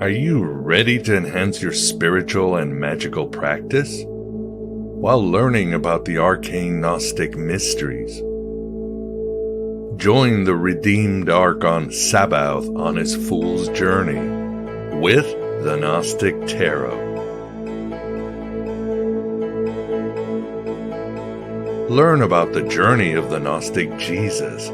Are you ready to enhance your spiritual and magical practice while learning about the arcane Gnostic mysteries? Join the redeemed Archon Sabaoth on his fool's journey with the Gnostic Tarot. Learn about the journey of the Gnostic Jesus.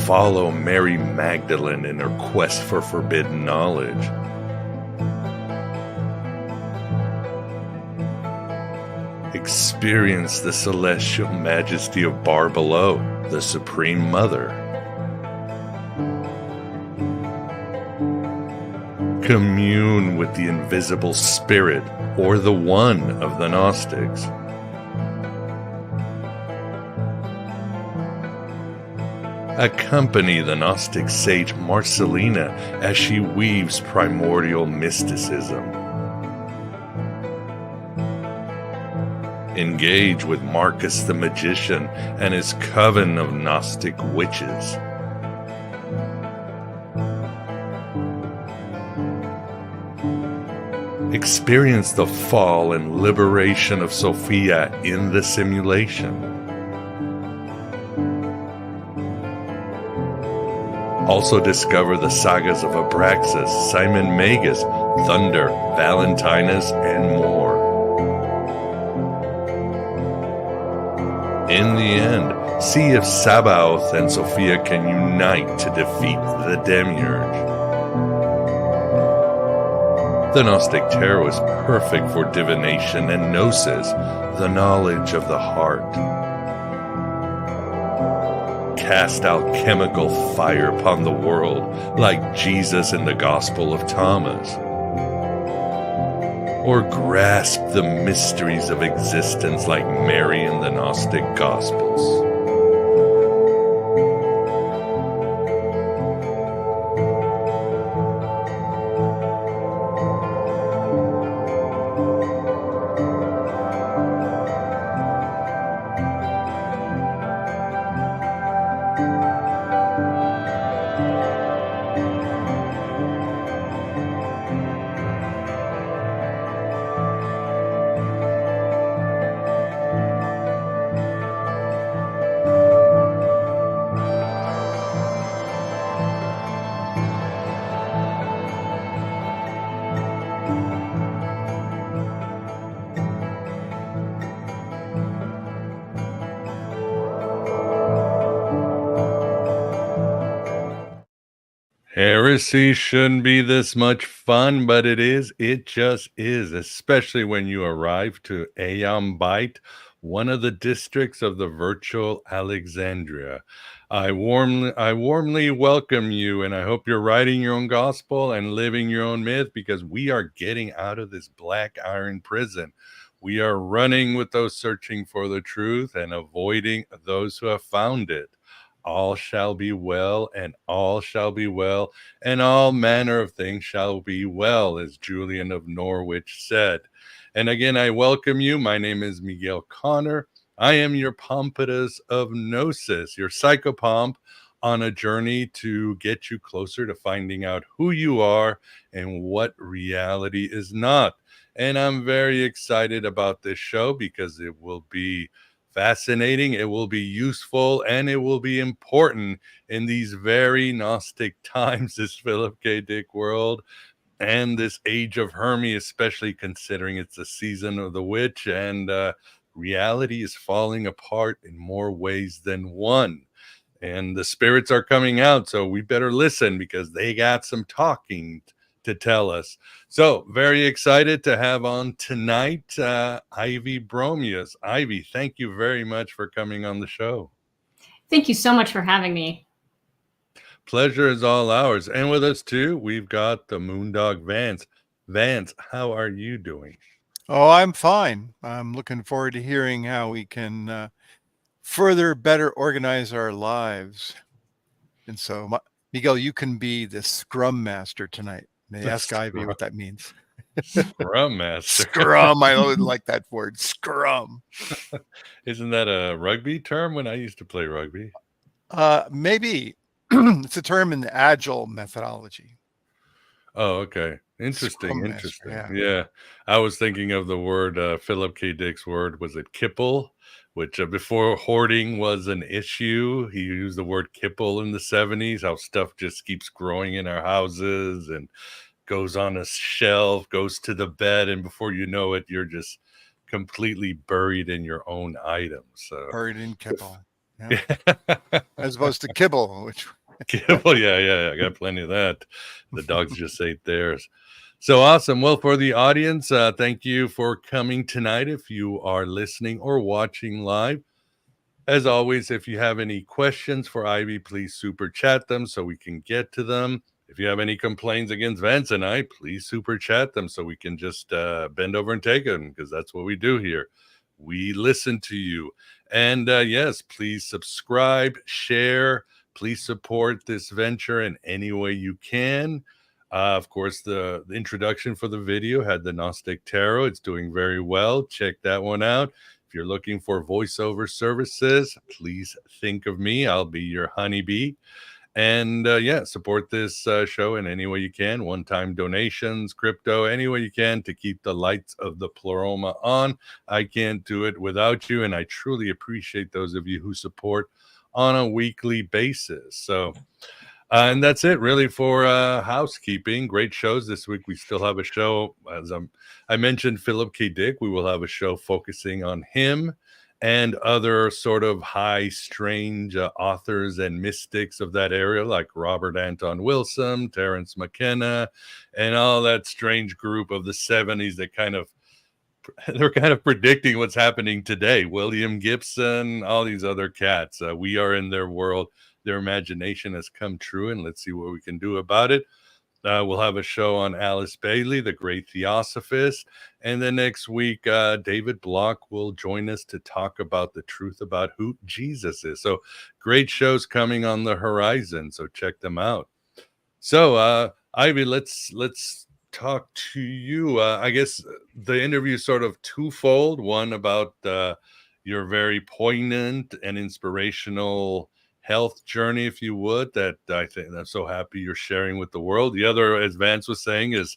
Follow Mary Magdalene in her quest for forbidden knowledge. Experience the celestial majesty of Bar Below, the Supreme Mother. Commune with the invisible spirit or the one of the Gnostics. Accompany the Gnostic sage Marcelina as she weaves primordial mysticism. Engage with Marcus the Magician and his coven of Gnostic witches. Experience the fall and liberation of Sophia in the simulation. Also discover the sagas of Abraxas, Simon Magus, Thunder, Valentinus, and more. In the end, see if Sabaoth and Sophia can unite to defeat the Demiurge. The Gnostic Tarot is perfect for divination and gnosis, the knowledge of the heart. Cast alchemical fire upon the world like Jesus in the Gospel of Thomas. Or grasp the mysteries of existence like Mary in the Gnostic Gospels. Heresy shouldn't be this much fun, but it is. It just is, especially when you arrive to Aeon Byte, one of the districts of the Virtual Alexandria. I warmly welcome you, and I hope you're writing your own gospel and living your own myth, because we are getting out of this black iron prison. We are running with those searching for the truth and avoiding those who have found it. All shall be well, and all shall be well, and all manner of things shall be well, as Julian of Norwich said. And again, I welcome you. My name is Miguel Connor. I am your Pompatus of Gnosis, your psychopomp, on a journey to get you closer to finding out who you are and what reality is not. And I'm very excited about this show because it will be fascinating, it will be useful, and it will be important in these very Gnostic times, this Philip K. Dick world, and this age of Hermes, especially considering it's the season of the witch, and reality is falling apart in more ways than one. And the spirits are coming out, so we better listen because they got some talking to tell us. So very excited to have on tonight Ivy Bromius. Ivy, thank you very much for coming on the show. Thank you so much for having me. Pleasure is all ours. And with us too, we've got the Moondog Vance. Vance, how are you doing? Oh, I'm fine. I'm looking forward to hearing how we can further better organize our lives. And so, Miguel, you can be the Scrum Master tonight. May ask Ivy what that means. Scrum Master. Scrum. I always like that word. Scrum. Isn't that a rugby term when I used to play rugby? Maybe it's a term in the Agile methodology. Oh, okay. Interesting. Scrum Master, Interesting. yeah. Yeah. I was thinking of the word, Philip K. Dick's word, was it kipple? Which before hoarding was an issue, he used the word kipple in the 70s, how stuff just keeps growing in our houses and goes on a shelf, goes to the bed, and before you know it, you're just completely buried in your own items. So, Buried in kibble. Yeah. yeah. As opposed to kibble, which Well, yeah, I got plenty of that. The dogs just ate theirs. So awesome. Well, for the audience, thank you for coming tonight. If you are listening or watching live, as always, if you have any questions for Ivy, please super chat them so we can get to them. If you have any complaints against Vance and I, please super chat them so we can just bend over and take them, because that's what we do here. We listen to you. And yes, please subscribe, share, please support this venture in any way you can. Of course, the introduction for the video had the Gnostic Tarot. It's doing very well. Check that one out. If you're looking for voiceover services, please think of me. I'll be your honeybee. And yeah, support this show in any way you can. One-time donations, crypto, any way you can to keep the lights of the Pleroma on. I can't do it without you, and I truly appreciate those of you who support on a weekly basis. So, and that's it really for housekeeping. Great shows this week. We still have a show, as I mentioned, Philip K. Dick. We will have a show focusing on him and other sort of high, strange authors and mystics of that area, like Robert Anton Wilson, Terence McKenna, and all that strange group of the 70s that they're kind of predicting what's happening today. William Gibson, all these other cats. We are in their world. Their imagination has come true, and let's see what we can do about it. We'll have a show on Alice Bailey, the great theosophist. And then next week, David Block will join us to talk about the truth about who Jesus is. So great shows coming on the horizon. So check them out. So Ivy, let's talk to you. I guess the interview is sort of twofold. One about your very poignant and inspirational health journey, if you would, that I think I'm so happy you're sharing with the world. The other, as Vance was saying, is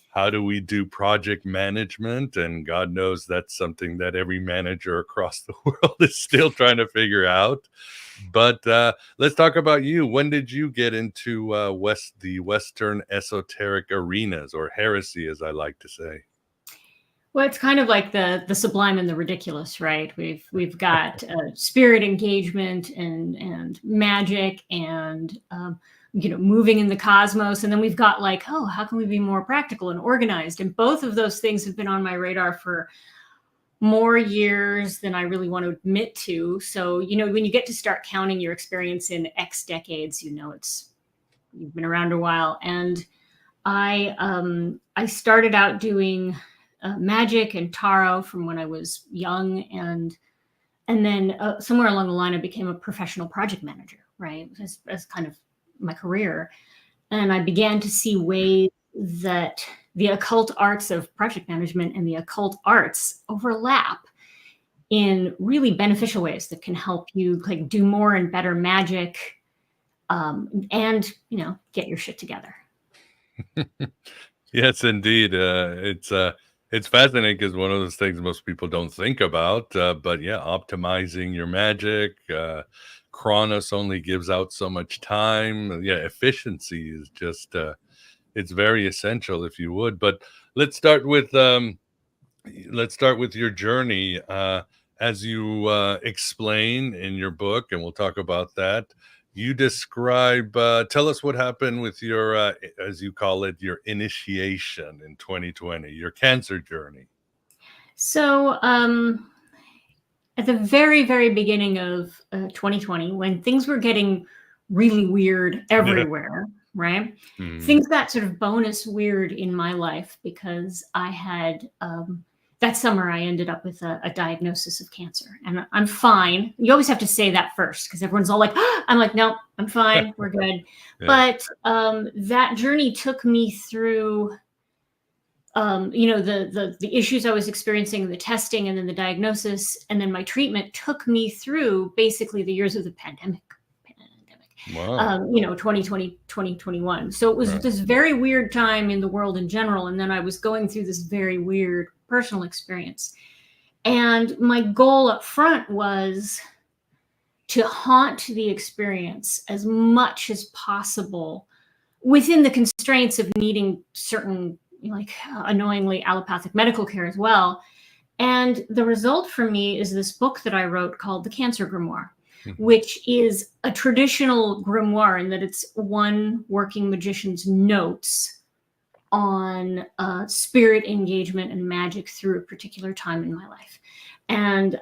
how do we do project management? And God knows that's something that every manager across the world is still trying to figure out. But let's talk about you. When did you get into the Western esoteric arenas, or heresy, as I like to say? Well, it's kind of like the sublime and the ridiculous, right? We've got spirit engagement and magic and moving in the cosmos, and then we've got like, oh, how can we be more practical and organized? And both of those things have been on my radar for more years than I really want to admit to. So when you get to start counting your experience in X decades, you've been around a while. And I started out doing magic and tarot from when I was young, and then somewhere along the line I became a professional project manager, right, as kind of my career. And I began to see ways that the occult arts of project management and the occult arts overlap in really beneficial ways that can help you like do more and better magic, and get your shit together. Yes, indeed. It's fascinating because one of those things most people don't think about. But yeah, optimizing your magic. Kronos only gives out so much time. Yeah, efficiency is just it's very essential, if you would. But let's start with your journey, as you explain in your book, and we'll talk about that. You describe, tell us what happened with your, as you call it, your initiation in 2020, your cancer journey. So at the very, very beginning of 2020, when things were getting really weird everywhere, right? Mm. Things got sort of bonus weird in my life because I had, that summer I ended up with a diagnosis of cancer, and I'm fine. You always have to say that first because everyone's all like, oh! I'm like, no, I'm fine. We're good. Yeah. But that journey took me through the issues I was experiencing, the testing, and then the diagnosis, and then my treatment took me through basically the years of the pandemic. Wow. 2020, 2021. So it was Right. this very weird time in the world in general. And then I was going through this very weird personal experience. And my goal up front was to haunt the experience as much as possible within the constraints of needing certain, like annoyingly allopathic medical care as well. And the result for me is this book that I wrote called The Cancer Grimoire, which is a traditional grimoire in that it's one working magician's notes on spirit engagement and magic through a particular time in my life. And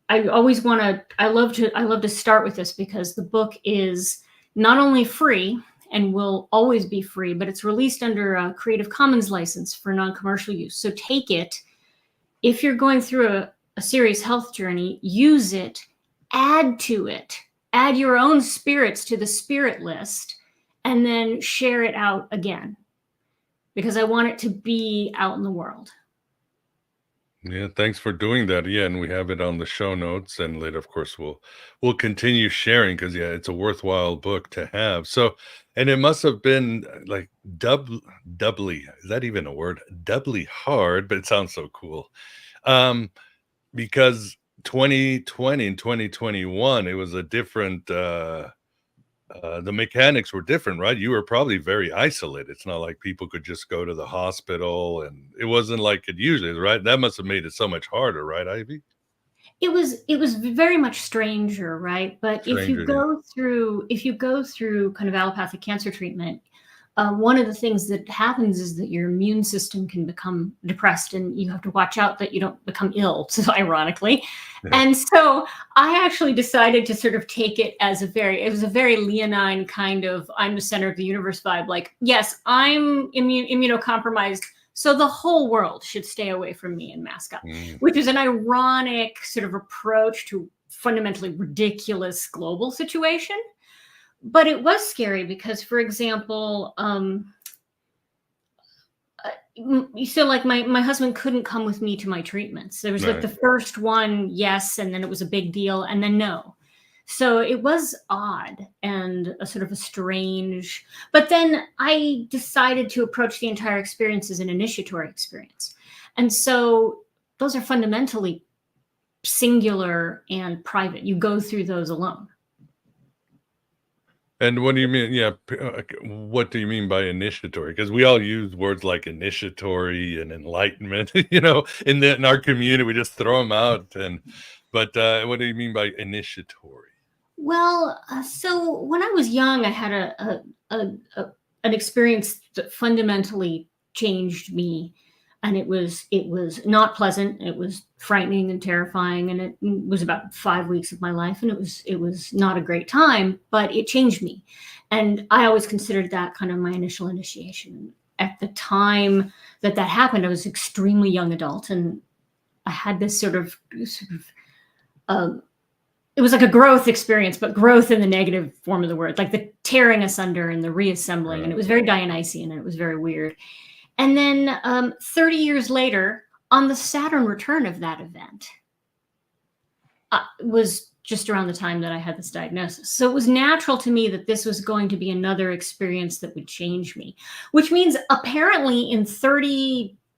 I always want to, I love to start with this because the book is not only free and will always be free, but it's released under a Creative Commons license for non-commercial use. So take it. If you're going through a serious health journey, use it, add to it, add your own spirits to the spirit list, and then share it out again, because I want it to be out in the world. Yeah, thanks for doing that. Yeah, and we have it on the show notes, and later, of course, we'll continue sharing because yeah, it's a worthwhile book to have. So, and it must have been like doubly, is that even a word? Doubly hard, but it sounds so cool. Because 2020 and 2021, it was a different the mechanics were different, right? You were probably very isolated. It's not like people could just go to the hospital, and it wasn't like it usually is, right? That must have made it so much harder, right, Ivy? It was very much stranger, right? But if you Stranger, yeah. go through kind of allopathic cancer treatment, one of the things that happens is that your immune system can become depressed, and you have to watch out that you don't become ill, so ironically. Yeah. And so I actually decided to sort of take it as it was a very leonine kind of, I'm the center of the universe vibe. Like, yes, I'm immunocompromised, so the whole world should stay away from me and mask up, which is an ironic sort of approach to fundamentally ridiculous global situation. But it was scary because, for example, so like my husband couldn't come with me to my treatments. There was like the first one, yes, and then it was a big deal, and then no. So it was odd and a sort of a strange, but then I decided to approach the entire experience as an initiatory experience. And so those are fundamentally singular and private. You go through those alone. And what do you mean? Yeah, what do you mean by initiatory? Because we all use words like initiatory and enlightenment, in our community, we just throw them out. But what do you mean by initiatory? Well, so when I was young, I had an experience that fundamentally changed me, and it was not pleasant. It was frightening and terrifying, and it was about 5 weeks of my life, and it was not a great time, but it changed me. And I always considered that kind of my initial initiation. At the time that happened, I was an extremely young adult, and I had this sort of it was like a growth experience, but growth in the negative form of the word, like the tearing asunder and the reassembling. And it was very Dionysian, and it was very weird. And then 30 years later, on the Saturn return of that event, was just around the time that I had this diagnosis. So it was natural to me that this was going to be another experience that would change me, which means apparently in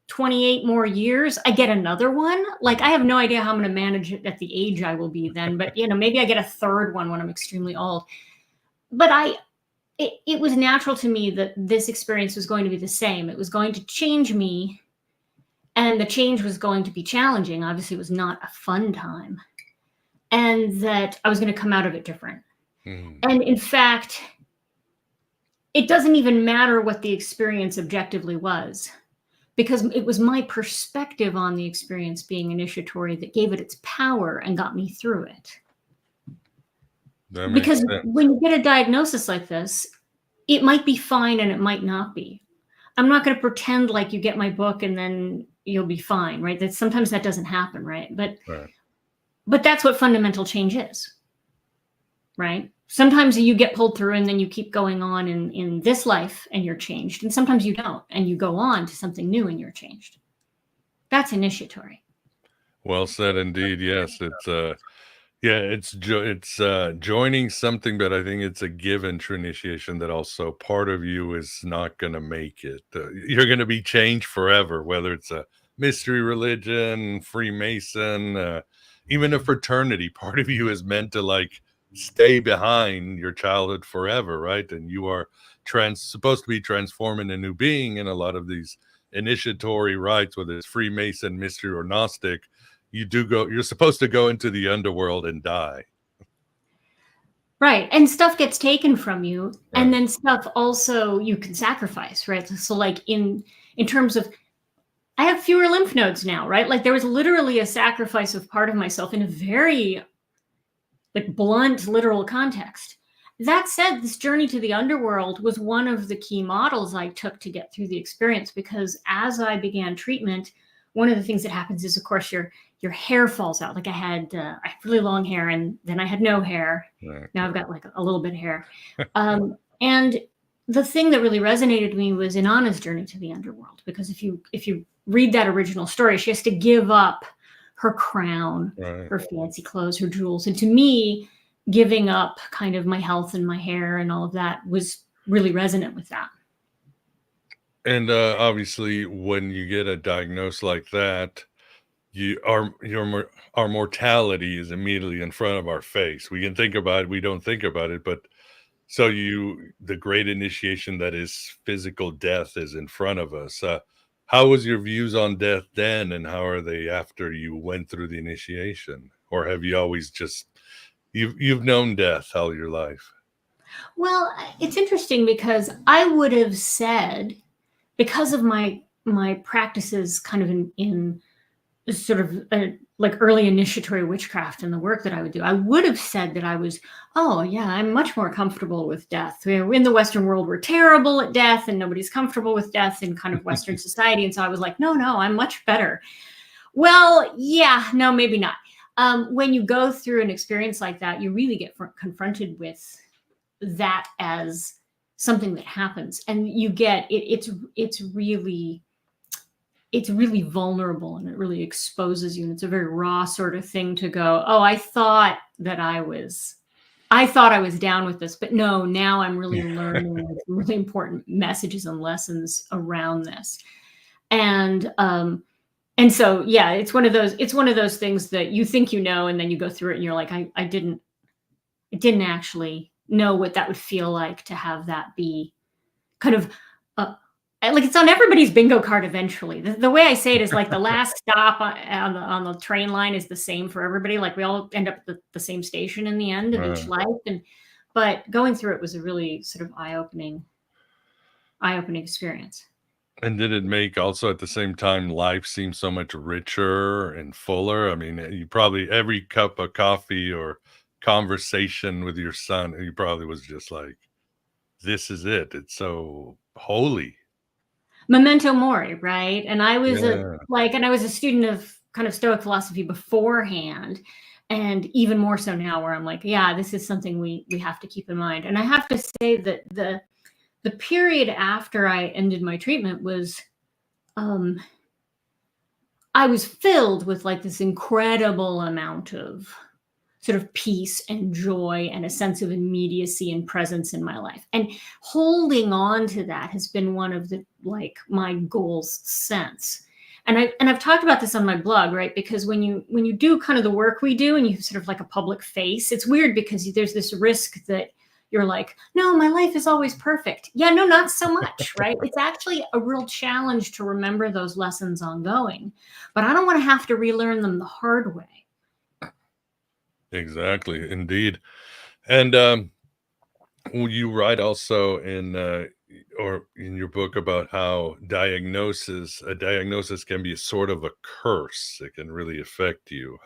28 more years, I get another one. Like, I have no idea how I'm going to manage it at the age I will be then, but maybe I get a third one when I'm extremely old. But it was natural to me that this experience was going to be the same. It was going to change me, and the change was going to be challenging. Obviously, it was not a fun time, and that I was going to come out of it different. And in fact, it doesn't even matter what the experience objectively was, because it was my perspective on the experience being initiatory that gave it its power and got me through it. Because when you get a diagnosis like this, it might be fine and it might not be. I'm not going to pretend like you get my book and then you'll be fine, right? Sometimes that doesn't happen, right? But that's what fundamental change is, right? Sometimes you get pulled through and then you keep going on in this life and you're changed. And sometimes you don't, and you go on to something new and you're changed. That's initiatory. Well said indeed. Yes, Yeah, it's joining something, but I think it's a given true initiation that also part of you is not gonna make it. You're gonna be changed forever, whether it's a mystery religion, Freemason, even a fraternity. Part of you is meant to, like, stay behind your childhood forever, right? And you are supposed to be transforming a new being in a lot of these initiatory rites, whether it's Freemason, mystery, or Gnostic. You're supposed to go into the underworld and die. Right. And stuff gets taken from you. And Right. then stuff also you can sacrifice, right? So like in terms of I have fewer lymph nodes now, right? Like there was literally a sacrifice of part of myself in a very like blunt, literal context. That said, this journey to the underworld was one of the key models I took to get through the experience, because as I began treatment, one of the things that happens is, of course, your hair falls out. Like I had really long hair, and then I had no hair. Right. Now I've got like a little bit of hair. And the thing that really resonated with me was Inanna's journey to the underworld, because if you read that original story, she has to give up her crown, Right. her fancy clothes, her jewels. And to me, giving up kind of my health and my hair and all of that was really resonant with that. And obviously, when you get a diagnosis like that, our mortality is immediately in front of our face. We can think about it, we don't think about it, but the great initiation that is physical death is in front of us. How was your views on death then, and how are they after you went through the initiation? Or have you always just you've known death all your life? Well, it's interesting because I would have said, because of my practices kind of in sort of like early initiatory witchcraft and the work that I would do, I would have said that I was, oh yeah, I'm much more comfortable with death. In the Western world, we're terrible at death and nobody's comfortable with death in kind of Western society. And so I was like, no, I'm much better. Well, yeah, no, maybe not. When you go through an experience like that, you really get confronted with that as something that happens, and you get it's really vulnerable, and it really exposes you, and it's a very raw sort of thing to go, oh, I thought I was down with this, but no, now I'm really learning really important messages and lessons around this. And so yeah, it's one of those things that you think you know, and then you go through it and you're like, I didn't actually know what that would feel like to have that be kind of like it's on everybody's bingo card eventually. The way I say it is like the last stop on the train line is the same for everybody. Like we all end up at the same station in the end of each life. But going through it was a really sort of eye-opening experience. And did it make also at the same time life seem so much richer and fuller? I mean, you probably every cup of coffee or conversation with your son, you probably was just like, this is it. It's so holy. Memento mori, right? And I was Yeah. I was a student of kind of Stoic philosophy beforehand, and even more so now, where I'm like, yeah, this is something we have to keep in mind. And I have to say that the period after I ended my treatment was, I was filled with like this incredible amount of sort of peace and joy and a sense of immediacy and presence in my life. And holding on to that has been one of the like my goals since. And I've talked about this on my blog, right? Because when you do kind of the work we do and you sort of like a public face, it's weird because there's this risk that you're like, no, my life is always perfect. Yeah, no, not so much, right? It's actually a real challenge to remember those lessons ongoing, but I don't want to have to relearn them the hard way. Exactly, indeed. And you write also in or in your book about how a diagnosis can be a sort of a curse. It can really affect you.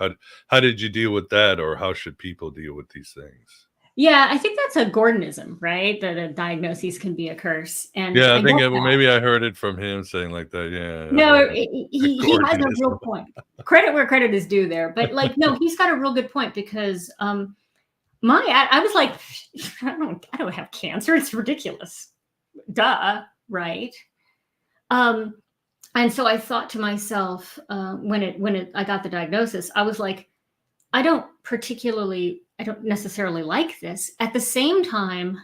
How did you deal with that, or how should people deal with these things? Yeah, I think that's a Gordonism, right? That a diagnosis can be a curse, and Yeah, I I get think that. maybe I heard it from him saying like that. Yeah, I No, heard he has a real point. Credit where credit is due there, but like, no, he's got a real good point, because I was like, I don't have cancer. It's ridiculous. Duh, right? And so I thought to myself, when I got the diagnosis, I was like, I don't necessarily like this. At the same time,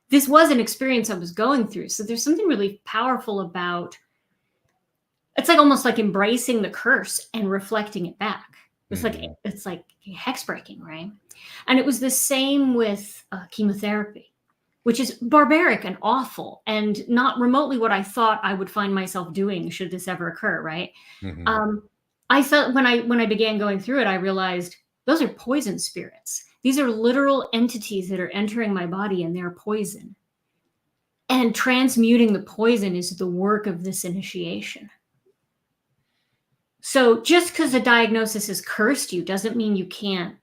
this was an experience I was going through. So there's something really powerful about, it's like almost like embracing the curse and reflecting it back. It's like hex breaking, right? And it was the same with chemotherapy, which is barbaric and awful and not remotely what I thought I would find myself doing should this ever occur, right? I thought when I began going through it, I realized those are poison spirits. These are literal entities that are entering my body and they're poison. And transmuting the poison is the work of this initiation. So just because a diagnosis has cursed you doesn't mean you can't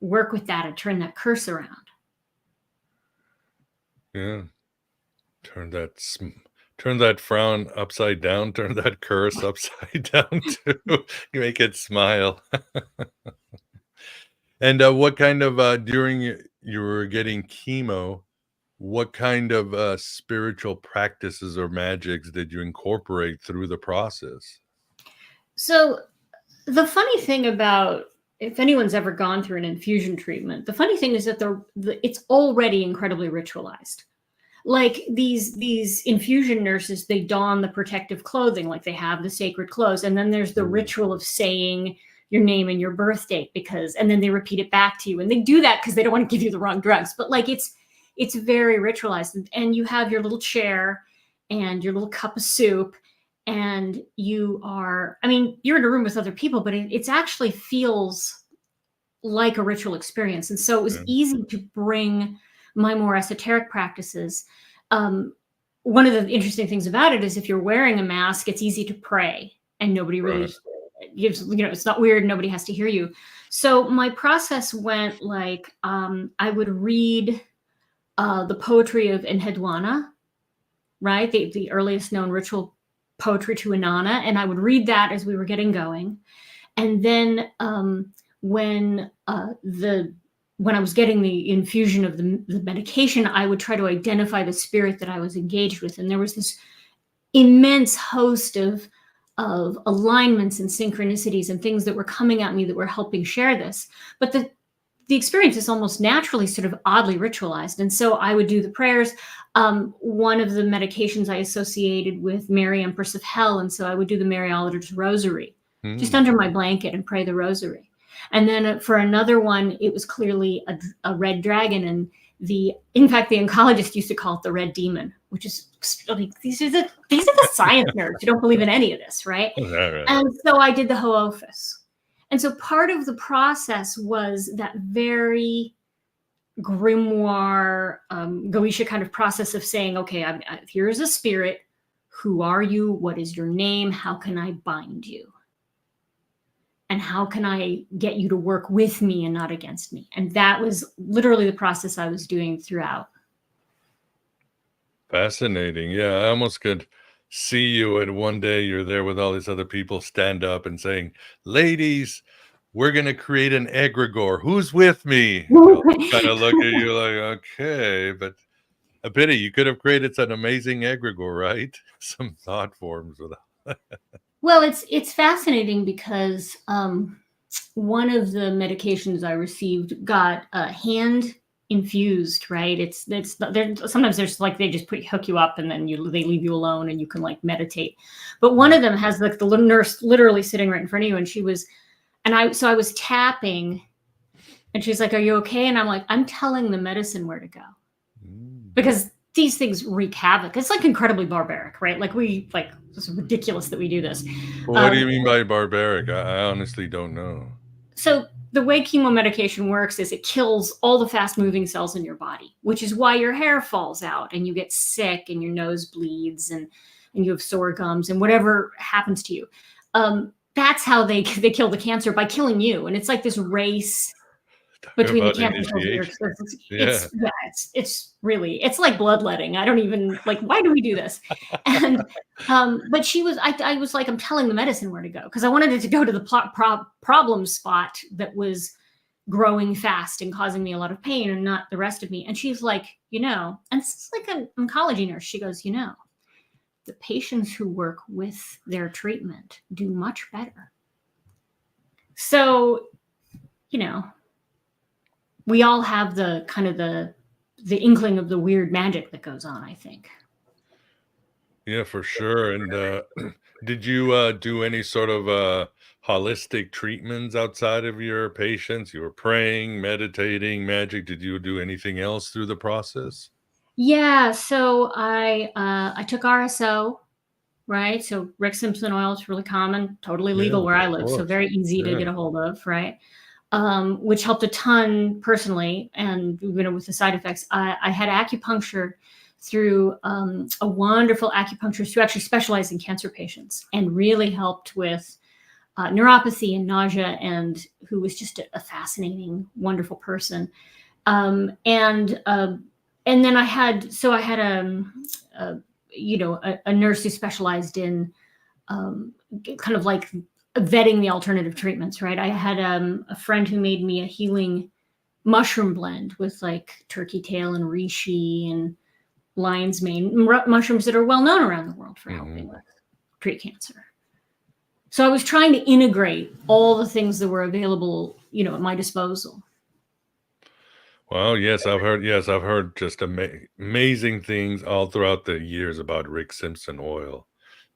work with that and turn that curse around. Yeah. Turn that frown upside down, turn that curse upside down too. Make it smile. And what kind of during you were getting chemo, what kind of spiritual practices or magics did you incorporate through the process? So the funny thing about, if anyone's ever gone through an infusion treatment, the funny thing is that it's already incredibly ritualized. Like these infusion nurses, they don the protective clothing, like they have the sacred clothes. And then there's the ritual of saying your name and your birth date, and then they repeat it back to you. And they do that because they don't want to give you the wrong drugs. But like it's very ritualized. And you have your little chair and your little cup of soup. And you're in a room with other people, but it actually feels like a ritual experience. And so it was easy to bring my more esoteric practices. One of the interesting things about it is if you're wearing a mask, it's easy to pray and nobody really gives, it's not weird. Nobody has to hear you. So my process went like, I would read the poetry of Enheduanna, right? The earliest known ritual poetry to Inanna, and I would read that as we were getting going. And then when I was getting the infusion of the medication, I would try to identify the spirit that I was engaged with. And there was this immense host of alignments and synchronicities and things that were coming at me that were helping share this. But the experience is almost naturally sort of oddly ritualized. And so I would do the prayers. One of the medications I associated with Mary, Empress of Hell. And so I would do the Mary Oliver's Rosary just under my blanket and pray the Rosary. And then for another one, it was clearly a red dragon. And in fact, the oncologist used to call it the red demon, which is, these are the science nerds who don't believe in any of this, right? Right. And so I did the Ho'ophis. And so part of the process was that very grimoire, Goetia kind of process of saying, okay, here's a spirit. Who are you? What is your name? How can I bind you? And how can I get you to work with me and not against me? And that was literally the process I was doing throughout. Fascinating. Yeah, I almost could see you, and one day you're there with all these other people, stand up and saying, ladies, we're going to create an egregore. Who's with me? They'll kind of look at you like, okay, but a pity. You could have created an amazing egregore, right? Some thought forms with that. Well, it's fascinating because one of the medications I received got hand infused, right? Sometimes there's like they just hook you up and then they leave you alone and you can like meditate. But one of them has like the little nurse literally sitting right in front of you, and I was tapping, and she's like, "Are you okay?" And I'm like, "I'm telling the medicine where to go," because these things wreak havoc. It's like incredibly barbaric, right? It's ridiculous that we do this. What do you mean by barbaric? I honestly don't know. So the way chemo medication works is it kills all the fast moving cells in your body, which is why your hair falls out and you get sick and your nose bleeds and you have sore gums and whatever happens to you. That's how they kill the cancer, by killing you. And it's like this race between the cancer cells. It's like bloodletting. I don't even why do we do this? And but I was like, I'm telling the medicine where to go, because I wanted it to go to the problem spot that was growing fast and causing me a lot of pain and not the rest of me. And she's like, and this is like an oncology nurse. She goes, the patients who work with their treatment do much better. So we all have the kind of the inkling of the weird magic that goes on, I think. Yeah, for sure. And did you do any sort of holistic treatments outside of your patients? You were praying, meditating, magic. Did you do anything else through the process? Yeah, so I took RSO, right? So Rick Simpson Oil is really common, totally Yeah, legal where I of live, so course. very easy to Yeah. get a hold of, right? Which helped a ton personally, and with the side effects. I had acupuncture through a wonderful acupuncturist who actually specialized in cancer patients and really helped with neuropathy and nausea, and who was just a fascinating, wonderful person. And then I had a a nurse who specialized in kind of like vetting the alternative treatments, right? I had a friend who made me a healing mushroom blend with like turkey tail and reishi and lion's mane, mushrooms that are well known around the world for helping with pre-cancer. So I was trying to integrate all the things that were available, at my disposal. Well, yes, I've heard. Yes, I've heard just amazing things all throughout the years about Rick Simpson Oil.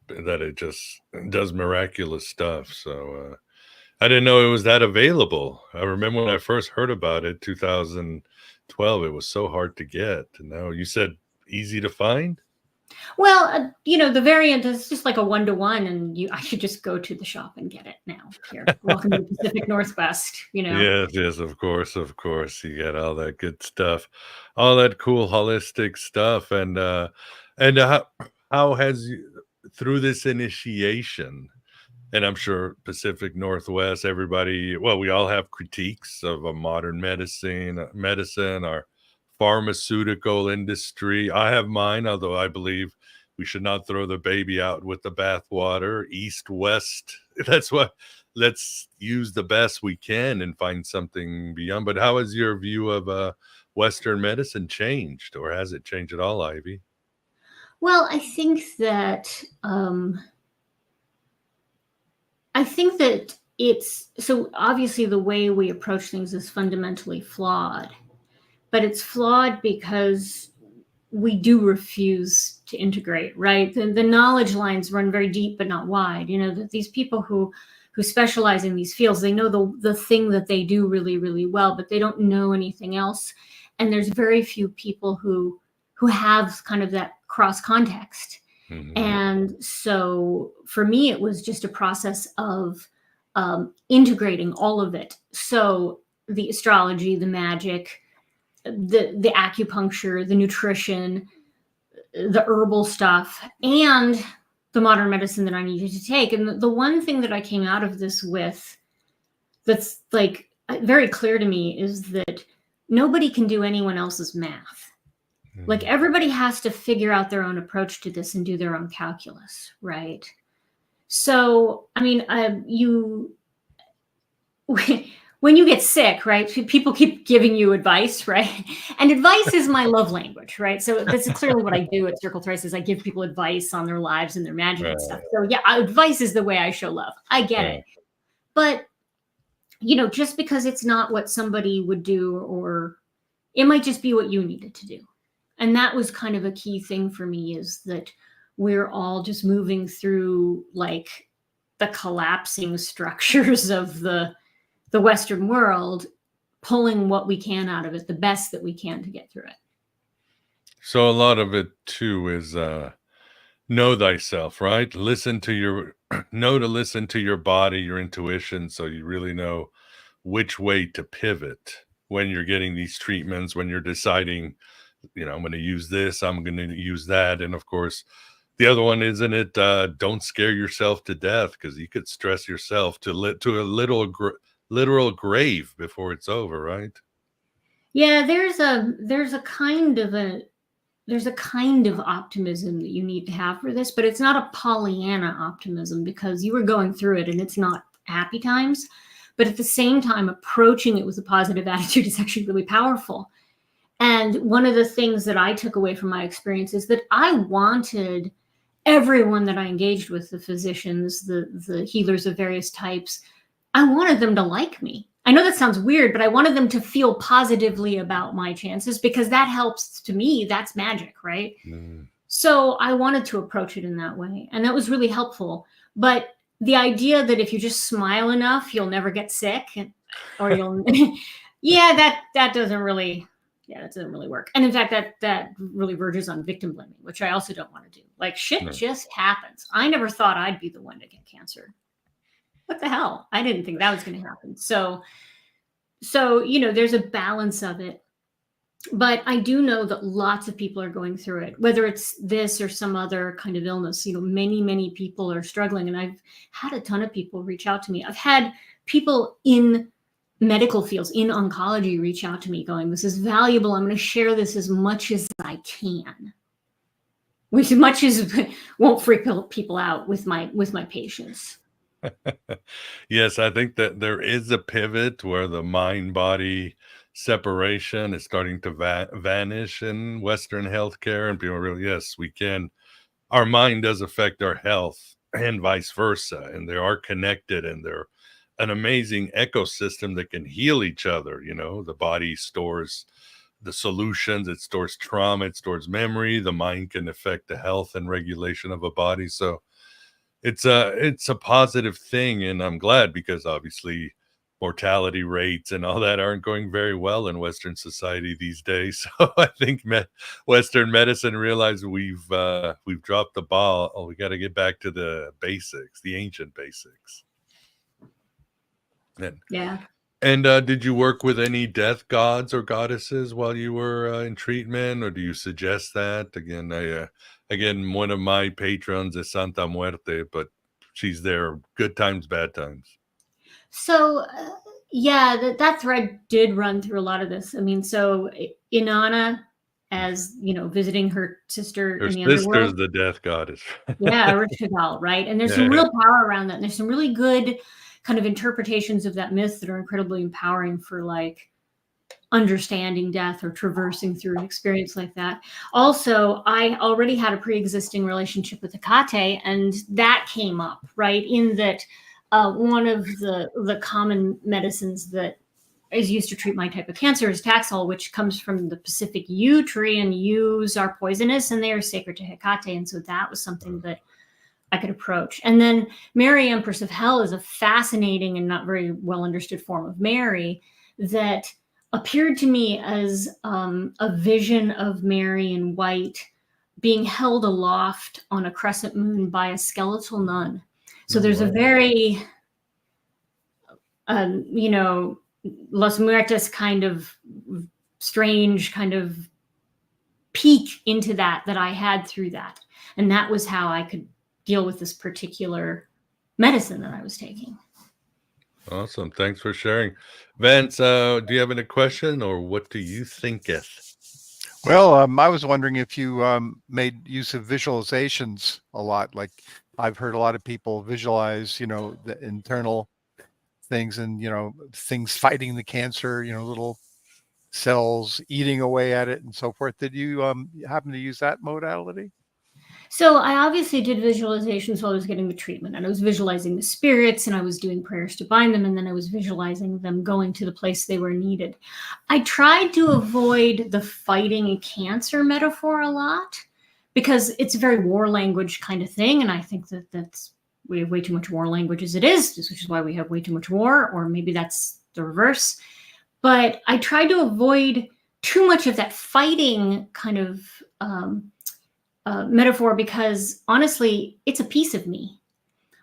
That it just does miraculous stuff. So I didn't know it was that available. I remember when I first heard about it, 2012. It was so hard to get. And now you said easy to find. Well, the variant is just like a 1-to-1, and I should just go to the shop and get it now. Here, welcome to the Pacific Northwest. Yes, yes, of course, of course. You get all that good stuff, all that cool holistic stuff, and how has you through this initiation, and I'm sure Pacific Northwest, everybody, well, we all have critiques of a modern medicine, our pharmaceutical industry. I have mine, although I believe we should not throw the baby out with the bathwater. East, west, that's what. Let's use the best we can and find something beyond. But how has your view of Western medicine changed, or has it changed at all, Ivy? Well, I think that it's so obviously the way we approach things is fundamentally flawed, but it's flawed because we do refuse to integrate, right? The knowledge lines run very deep but not wide. That these people who specialize in these fields, they know the thing that they do really, really well, but they don't know anything else. And there's very few people who have kind of that cross context. And so for me, it was just a process of integrating all of it. So the astrology, the magic, the acupuncture, the nutrition, the herbal stuff, and the modern medicine that I needed to take. And the one thing that I came out of this with that's like very clear to me is that nobody can do anyone else's math. Like everybody has to figure out their own approach to this and do their own calculus, right? So, I mean, when you get sick, right, people keep giving you advice, right? And advice is my love language, right? So this is clearly what I do at Circle Thrice is I give people advice on their lives and their magic and stuff. So yeah, advice is the way I show love. I get it. But, just because it's not what somebody would do, or it might just be what you needed to do. And that was kind of a key thing for me, is that we're all just moving through like the collapsing structures of the Western world, pulling what we can out of it, the best that we can to get through it. So a lot of it too is know thyself, right? Listen to listen to your body, your intuition, so you really know which way to pivot when you're getting these treatments, when you're deciding, I'm going to use this, I'm going to use that. And of course, the other one, isn't it? Don't scare yourself to death, because you could stress yourself to a literal grave before it's over, right? Yeah, there's a kind of optimism that you need to have for this, but it's not a Pollyanna optimism, because you were going through it and it's not happy times. But at the same time, approaching it with a positive attitude is actually really powerful. And one of the things that I took away from my experience is that I wanted everyone that I engaged with, the physicians, the healers of various types, I wanted them to like me. I know that sounds weird, but I wanted them to feel positively about my chances, because that helps. To me, that's magic, right? So I wanted to approach it in that way, and that was really helpful. But the idea that if you just smile enough, you'll never get sick, or you'll, yeah, that doesn't really, that doesn't really work. And in fact, that really verges on victim blaming, which I also don't want to do. Like, shit just happens. I never thought I'd be the one to get cancer. What the hell? I didn't think that was going to happen. So, there's a balance of it. But I do know that lots of people are going through it, whether it's this or some other kind of illness. Many, many people are struggling. And I've had a ton of people reach out to me. I've had people in medical fields, in oncology, reach out to me going, this is valuable. I'm going to share this as much as I can, which much as won't freak people out with my patients. Yes, I think that there is a pivot where the mind-body separation is starting to vanish in Western healthcare, and people are really, yes, we can. Our mind does affect our health, and vice versa, and they are connected, and they're an amazing ecosystem that can heal each other. The body stores the solutions, it stores trauma, it stores memory. The mind can affect the health and regulation of a body. So it's a positive thing, and I'm glad, because obviously mortality rates and all that aren't going very well in Western society these days. So I think Western medicine realized we've dropped the ball. Oh, we got to get back to the basics, the ancient basics. Yeah. And did you work with any death gods or goddesses while you were in treatment, or do you suggest that? Again, one of my patrons is Santa Muerte, but she's there good times, bad times. So, yeah, that thread did run through a lot of this. I mean, so Inanna, as visiting her sister in the underworld. Her sister's the death goddess. Yeah, Ritual, right? And there's some real power around that. And there's some really good kind of interpretations of that myth that are incredibly empowering for like understanding death or traversing through an experience like that. Also, I already had a pre-existing relationship with Hecate, and that came up, right? In that one of the common medicines that is used to treat my type of cancer is Taxol, which comes from the Pacific yew tree, and yews are poisonous and they are sacred to Hecate. And so that was something that I could approach. And then Mary, Empress of Hell, is a fascinating and not very well understood form of Mary that appeared to me as a vision of Mary in white being held aloft on a crescent moon by a skeletal nun. So there's a very, Los Muertes kind of strange kind of peek into that I had through that. And that was how I could deal with this particular medicine that I was taking. Awesome. Thanks for sharing. Vance, do you have any question, or what do you thinketh? Well, I was wondering if you made use of visualizations a lot. Like I've heard a lot of people visualize, the internal things and, things fighting the cancer, little cells eating away at it and so forth. Did you happen to use that modality? So I obviously did visualizations while I was getting the treatment, and I was visualizing the spirits, and I was doing prayers to bind them, and then I was visualizing them going to the place they were needed. I tried to avoid the fighting cancer metaphor a lot because it's a very war language kind of thing, and I think that's we have way too much war language as it is, which is why we have way too much war, or maybe that's the reverse. But I tried to avoid too much of that fighting kind of metaphor, because honestly, it's a piece of me.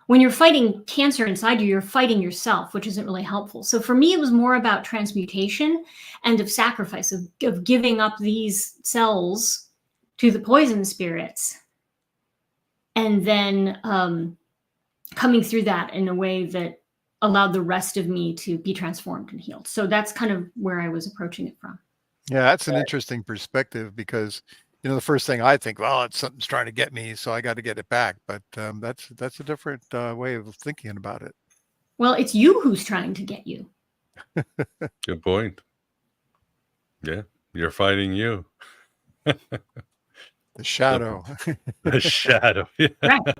When you're fighting cancer inside you, you're fighting yourself, which isn't really helpful. So for me, it was more about transmutation and of sacrifice, of giving up these cells to the poison spirits, and then coming through that in a way that allowed the rest of me to be transformed and healed. So that's kind of where I was approaching it from. Yeah, that's an interesting perspective, because the first thing I think, well, it's something's trying to get me, so I got to get it back. But that's a different way of thinking about it. Well, it's you who's trying to get you. Good point. Yeah, you're fighting you. The shadow. The shadow. Yeah. Right.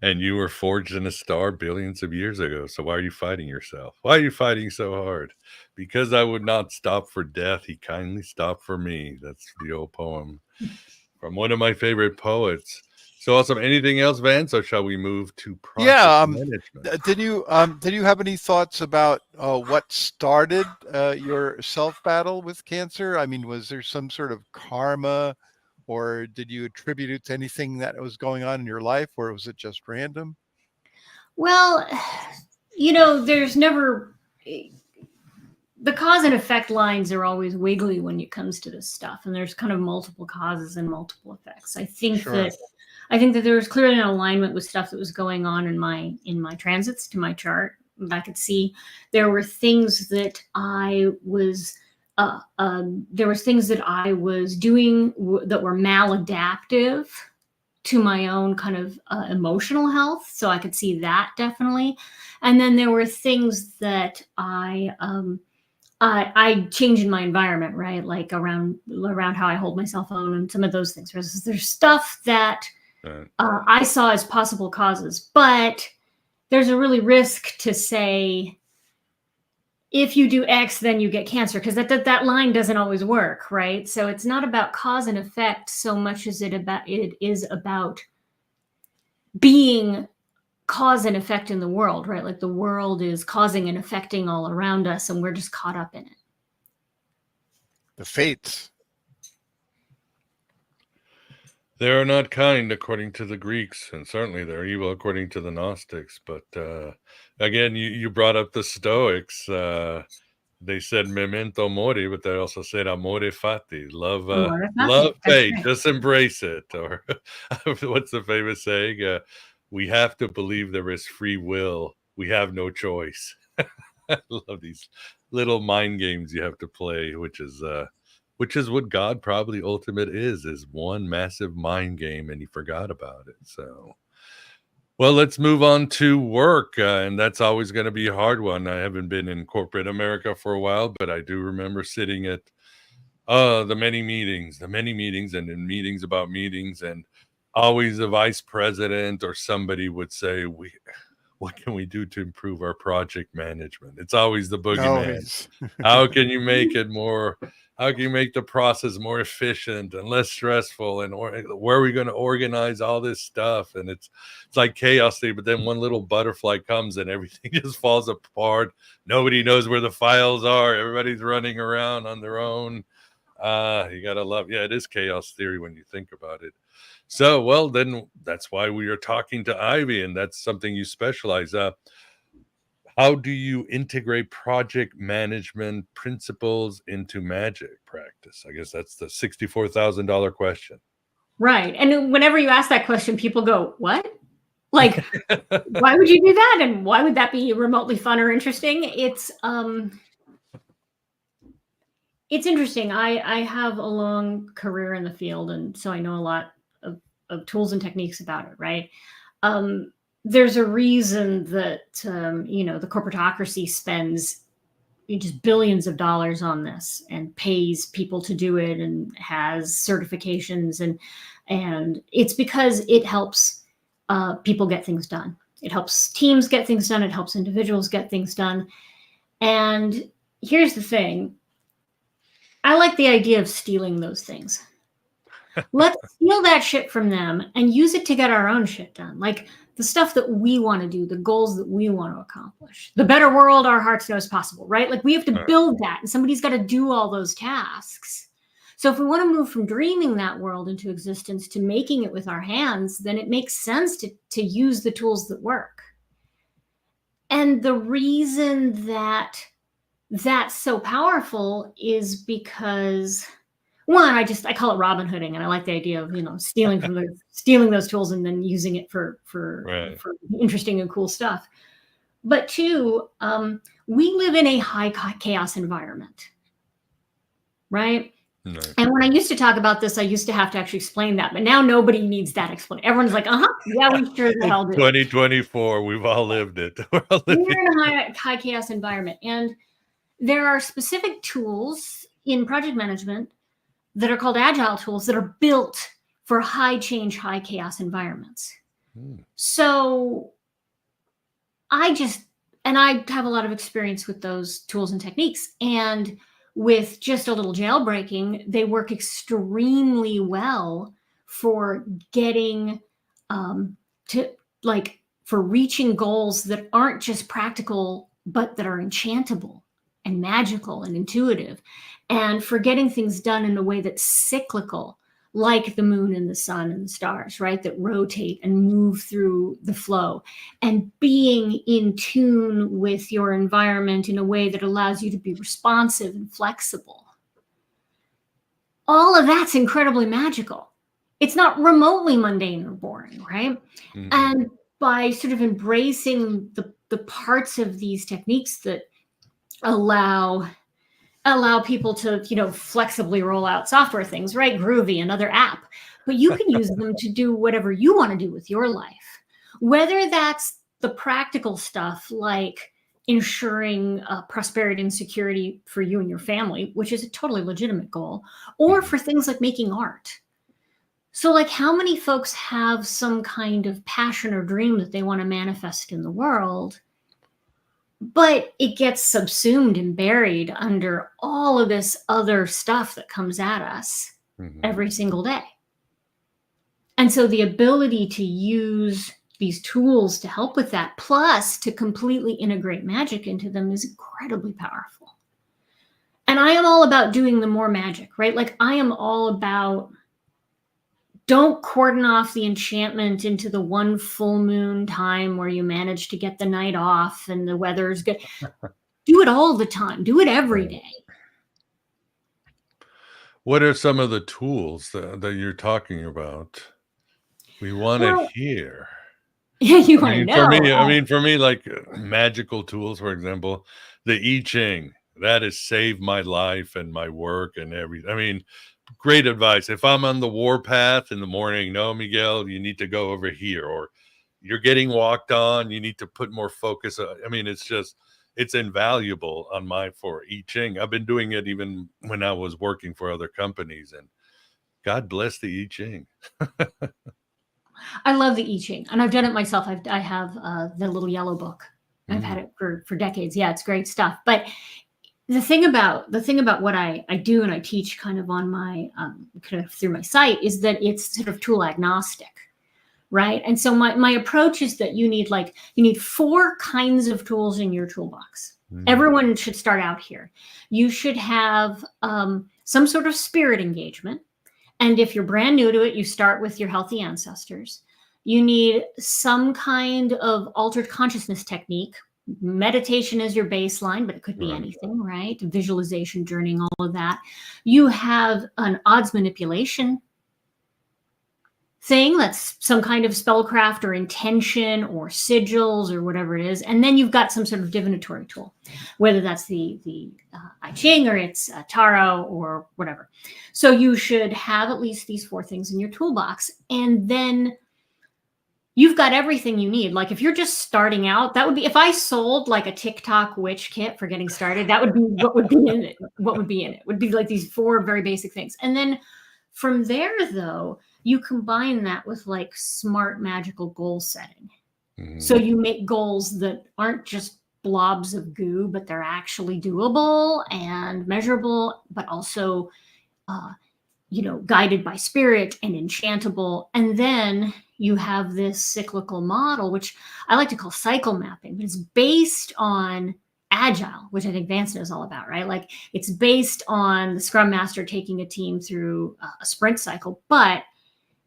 And you were forged in a star billions of years ago. So why are you fighting yourself? Why are you fighting so hard? Because I would not stop for death, he kindly stopped for me. That's the old poem from one of my favorite poets. So awesome. Anything else, Vance, or shall we move to project Yeah. management? Did you have any thoughts about what started your self battle with cancer? I mean, was there some sort of karma, or did you attribute it to anything that was going on in your life, or was it just random? Well, there's never, the cause and effect lines are always wiggly when it comes to this stuff, and there's kind of multiple causes and multiple effects. I think Sure. that there was clearly an alignment with stuff that was going on in my transits to my chart. I could see there were things that I was doing that were maladaptive to my own kind of emotional health. So I could see that definitely. And then there were things that I change in my environment, right? Like around how I hold my cell phone and some of those things. There's stuff that I saw as possible causes, but there's a really risk to say, if you do X, then you get cancer, because that line doesn't always work, right? So it's not about cause and effect so much as it is about being cause and effect in the world, right? Like the world is causing and affecting all around us, and we're just caught up in it. The fates. They are not kind, according to the Greeks, and certainly they're evil, according to the Gnostics. But again, you brought up the Stoics. They said memento mori, but they also said amore fati, love, love fate, Right. just embrace it. Or what's the famous saying? We have to believe there is free will. We have no choice. I love these little mind games you have to play, which is what God probably ultimate is one massive mind game, and he forgot about it. So, well, let's move on to work, and that's always going to be a hard one. I haven't been in corporate America for a while, but I do remember sitting at the many meetings, and in meetings about meetings, and always the vice president or somebody would say, what can we do to improve our project management? It's always the boogeyman. Always. How can you make it more? How can you make the process more efficient and less stressful? And where are we going to organize all this stuff? And it's like chaos thing. But then one little butterfly comes and everything just falls apart. Nobody knows where the files are. Everybody's running around on their own. You gotta love. Yeah, it is chaos theory when you think about it. So, well, then that's why we are talking to Ivy, and that's something you specialize. How do you integrate project management principles into magic practice? I guess that's the $64,000 question. Right. And whenever you ask that question, people go, what? Like, why would you do that? And why would that be remotely fun or interesting? It's interesting. I have a long career in the field, and so I know a lot of tools and techniques about it, right? There's a reason that the corporatocracy spends just billions of dollars on this and pays people to do it and has certifications, and it's because it helps people get things done. It helps teams get things done. It helps individuals get things done. And here's the thing. I like the idea of stealing those things. Let's steal that shit from them and use it to get our own shit done. Like the stuff that we want to do, the goals that we want to accomplish, the better world our hearts know is possible, right? Like we have to build that, and somebody's got to do all those tasks. So if we want to move from dreaming that world into existence to making it with our hands, then it makes sense to use the tools that work. And the reason that that's so powerful is because, one, I call it Robin Hooding, and I like the idea of stealing those tools and then using it for interesting and cool stuff. But two, we live in a high chaos environment, right? No. And when I used to talk about this, I used to have to actually explain that, but now nobody needs that explanation. Everyone's like, yeah, we sure the hell do. 2024, we've all lived it. We're in a high chaos environment, and there are specific tools in project management that are called agile tools that are built for high change, high chaos environments. Mm. So I have a lot of experience with those tools and techniques. And with just a little jailbreaking, they work extremely well for getting to like for reaching goals that aren't just practical, but that are enchantable and magical and intuitive, and for getting things done in a way that's cyclical, like the moon and the sun and the stars, right? That rotate and move through the flow, and being in tune with your environment in a way that allows you to be responsive and flexible. All of that's incredibly magical. It's not remotely mundane or boring, right? Mhm. And by sort of embracing the parts of these techniques that allow people to, flexibly roll out software things, right? Groovy, another app, but you can use them to do whatever you want to do with your life, whether that's the practical stuff like ensuring prosperity and security for you and your family, which is a totally legitimate goal, or for things like making art. So, like, how many folks have some kind of passion or dream that they want to manifest in the world, but it gets subsumed and buried under all of this other stuff that comes at us Mhm. every single day? And so the ability to use these tools to help with that, plus to completely integrate magic into them, is incredibly powerful. And I am all about doing the more magic, right? Like, I am all about, don't cordon off the enchantment into the one full moon time where you manage to get the night off and the weather's good. Do it all the time. Do it every Right. day. What are some of the tools that you're talking about? We wanna Well, hear. you I want to mean, for know. me I mean, for me, like, magical tools, for example, the I Ching, that has saved my life and my work and everything. I mean, great advice. If I'm on the war path in the morning, "No, Miguel, you need to go over here," or "You're getting walked on, you need to put more focus." I mean, it's invaluable on my for I Ching. I've been doing it even when I was working for other companies, and God bless the I Ching. I love the I Ching, and I've done it myself. I have the little yellow book. I've had Mm, it for decades. Yeah, it's great stuff. But the thing about what I do and I teach kind of on my kind of through my site is that it's sort of tool agnostic, right? And so my approach is that you need 4 kinds of tools in your toolbox. mm, Everyone should start out here. You should have some sort of spirit engagement. And if you're brand new to it, you start with your healthy ancestors. You need some kind of altered consciousness technique. Meditation is your baseline, but it could be right. anything, right? Visualization, journeying, all of that. You have an odds manipulation thing that's some kind of spellcraft or intention or sigils or whatever it is. And then you've got some sort of divinatory tool, whether that's the I Ching or it's Tarot or whatever. So you should have at least these 4 things in your toolbox. And then you've got everything you need. Like, if you're just starting out, that would be, if I sold like a TikTok witch kit for getting started, that would be what would be in it. What would be in it would be like these 4 very basic things. And then from there, though, you combine that with like smart magical goal setting. So Mhm. you make goals that aren't just blobs of goo, but they're actually doable and measurable, but also guided by spirit and enchantable. And then you have this cyclical model, which I like to call cycle mapping, but it's based on Agile, which I think Vance knows all about, right? Like, it's based on the Scrum Master taking a team through a sprint cycle, but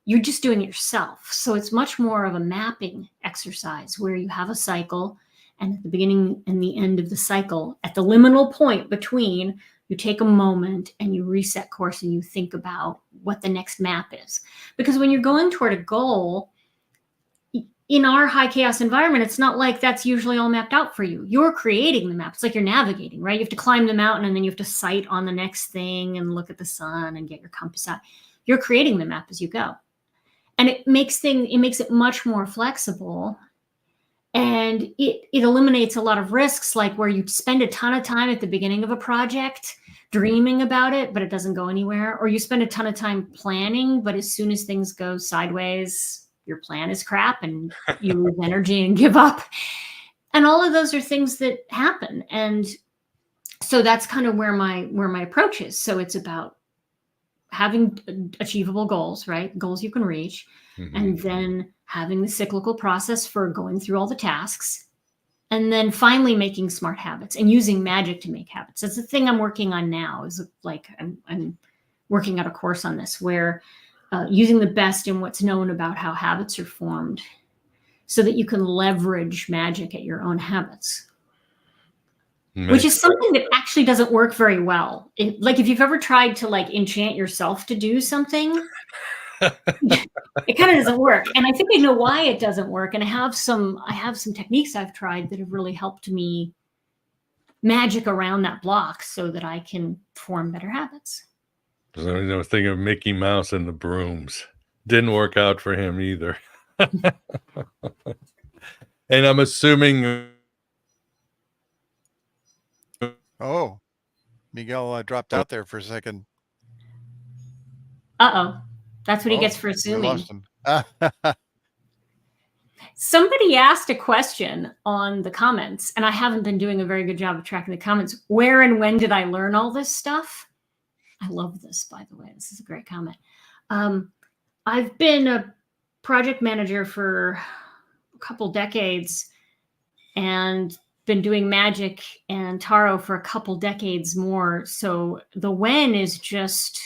you're just doing it yourself. So it's much more of a mapping exercise where you have a cycle, and at the beginning and the end of the cycle, at the liminal point between, you take a moment and you reset course and you think about what the next map is. Because when you're going toward a goal, in our high chaos environment, it's not like that's usually all mapped out for you. You're creating the map. It's like you're navigating, right? You have to climb the mountain and then you have to sight on the next thing and look at the sun and get your compass out. You're creating the map as you go. And it makes it much more flexible, and it eliminates a lot of risks, like where you spend a ton of time at the beginning of a project dreaming about it, but it doesn't go anywhere, or you spend a ton of time planning, but as soon as things go sideways, your plan is crap and you lose energy and give up. And all of those are things that happen. And so that's kind of where my approach is. So it's about having achievable goals, right? Goals you can reach, and then having the cyclical process for going through all the tasks, and then finally making smart habits and using magic to make habits. That's the thing I'm working on now. Is like I'm working out a course on this where using the best in what's known about how habits are formed, so that you can leverage magic at your own habits. Which is something that actually doesn't work very well. Like if you've ever tried to like enchant yourself to do something, it kind of doesn't work. And I think I know why it doesn't work. And I have some techniques I've tried that have really helped me magic around that block so that I can form better habits. So, I was thinking of Mickey Mouse and the brooms. Didn't work out for him either. And I'm assuming. Oh, Miguel dropped out there for a second. Uh-oh. That's what he gets for assuming. We lost him. Somebody asked a question on the comments, and I haven't been doing a very good job of tracking the comments. Where and when did I learn all this stuff? I love this, by the way. This is a great comment. I've been a project manager for a couple decades and been doing magic and tarot for a couple decades more. So the when is just,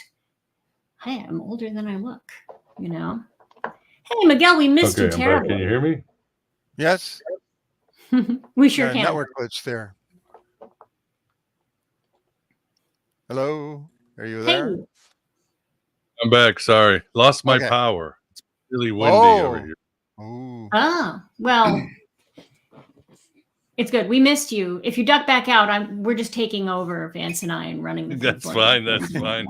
hey, I'm older than I look, you know? Hey, Miguel, we missed you terribly. Can you hear me? Yes. We sure can. Network glitch there. Hello? Are you there? Hey. I'm back. Sorry. Lost my power. It's really windy over here. Ooh. Oh, well, it's good. We missed you. If you duck back out, we're just taking over, Vance and I, and running the That's fine. That's fine.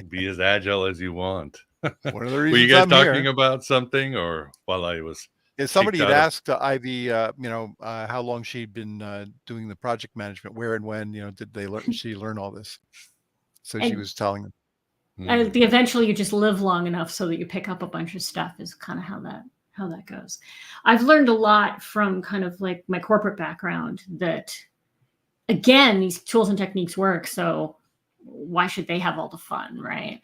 Be as agile as you want. One of the Were reasons you guys I'm talking here. about something, or while I was? Yeah, somebody had asked Ivy, how long she'd been doing the project management, where and when, did they learn? She learn all this? So she was telling them. Eventually, you just live long enough so that you pick up a bunch of stuff. Is kind of how that goes. I've learned a lot from kind of like my corporate background. That again, these tools and techniques work. So why should they have all the fun, right?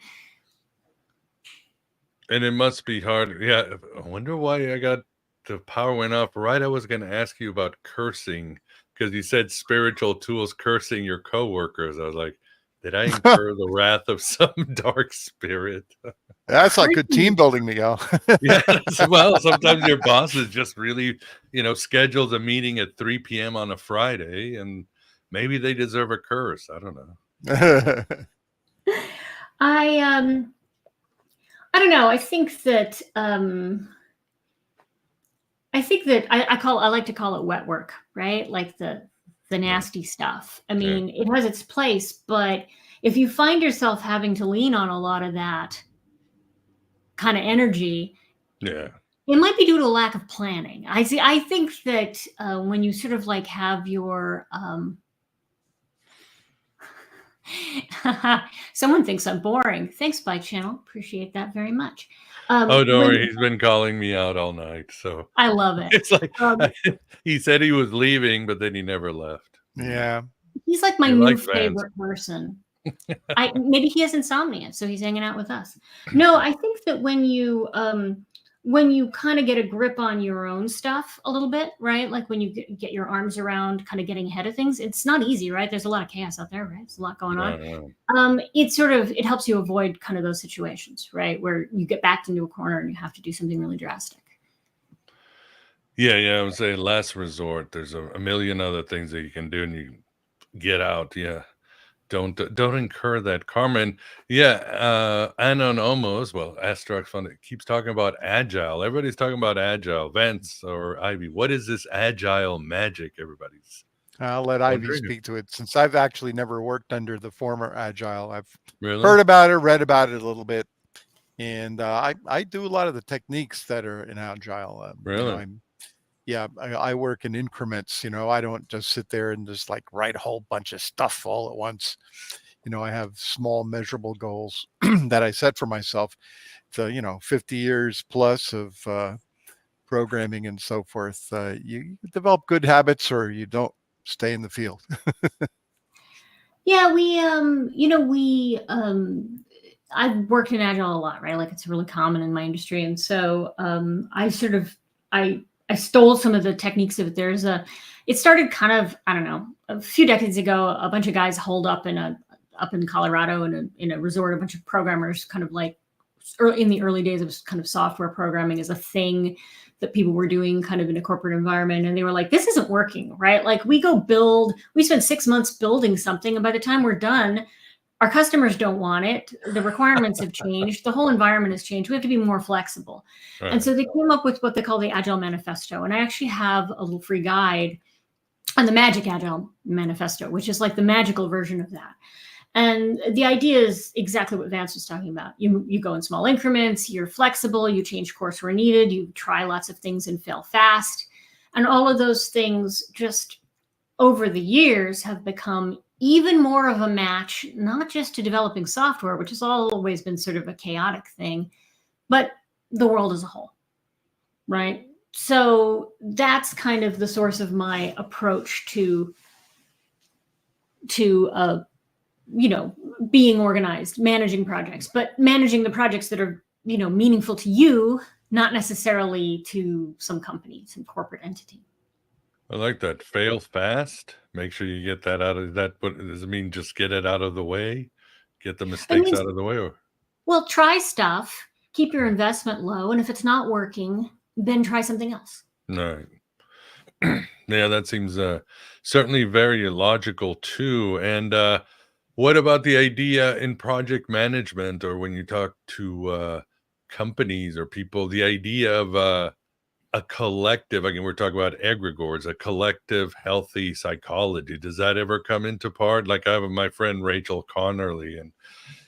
And it must be hard. Yeah. I wonder why the power went off. Right. I was going to ask you about cursing, because you said spiritual tools cursing your coworkers. I was like, did I incur the wrath of some dark spirit? That's like good team building, Miguel. Yeah. Well, sometimes your boss is just really, schedules a meeting at 3 p.m. on a Friday, and maybe they deserve a curse. I don't know. I don't know. I think that I like to call it wet work, right? Like the nasty stuff. I mean, it has its place, but if you find yourself having to lean on a lot of that kind of energy, it might be due to a lack of planning. I think that when you sort of like have your someone thinks I'm boring. Thanks, Bye Channel. Appreciate that very much. Don't worry. He's been calling me out all night. So I love it. It's like he said he was leaving, but then he never left. Yeah. He's like my new favorite person. Maybe he has insomnia, so he's hanging out with us. No, I think that when you kind of get a grip on your own stuff a little bit, right? Like when you get your arms around kind of getting ahead of things, it's not easy, right? There's a lot of chaos out there, right? There's a lot going on. It helps you avoid kind of those situations, right? Where you get backed into a corner and you have to do something really drastic. Yeah. I would say last resort. There's a million other things that you can do, and you get out. Yeah. Don't incur that karma. And Anonymous, Asterix Fund, keeps talking about agile. Everybody's talking about agile. Vance or Ivy, what is this agile magic? I'll let Ivy speak to it, since I've actually never worked under the former agile. I've heard about it, read about it a little bit, and I do a lot of the techniques that are in agile. I work in increments. I don't just sit there and just like write a whole bunch of stuff all at once. I have small measurable goals that I set for myself. 50 years plus of programming and so forth, you develop good habits or you don't stay in the field. Yeah, I've worked in Agile a lot, right? Like it's really common in my industry. And so I stole some of the techniques of it. It started kind of, I don't know, a few decades ago, a bunch of guys holed up in Colorado in a resort, a bunch of programmers kind of like in the early days of kind of software programming as a thing that people were doing kind of in a corporate environment. And they were like, this isn't working, right? Like we spend 6 months building something. And by the time we're done, our customers don't want it. The requirements have changed. The whole environment has changed. We have to be more flexible. Right. And so they came up with what they call the Agile Manifesto. And I actually have a little free guide on the Magic Agile Manifesto, which is like the magical version of that. And the idea is exactly what Vance was talking about. You go in small increments, you're flexible, you change course where needed, you try lots of things and fail fast. And all of those things just over the years have become even more of a match, not just to developing software, which has always been sort of a chaotic thing, but the world as a whole, right? So that's kind of the source of my approach to being organized, managing projects, but managing the projects that are, meaningful to you, not necessarily to some company, some corporate entity. I like that. Fail fast. Make sure you get that out of that. What does it mean? Just get it out of the way? Get the mistakes out of the way? Or well, try stuff, keep your investment low, and if it's not working, then try something else. no. Yeah, that seems certainly very logical too. And what about the idea in project management, or when you talk to companies or people, the idea of a collective, again, we're talking about egregores, a collective healthy psychology. Does that ever come into part? Like I have my friend Rachel Connerly, and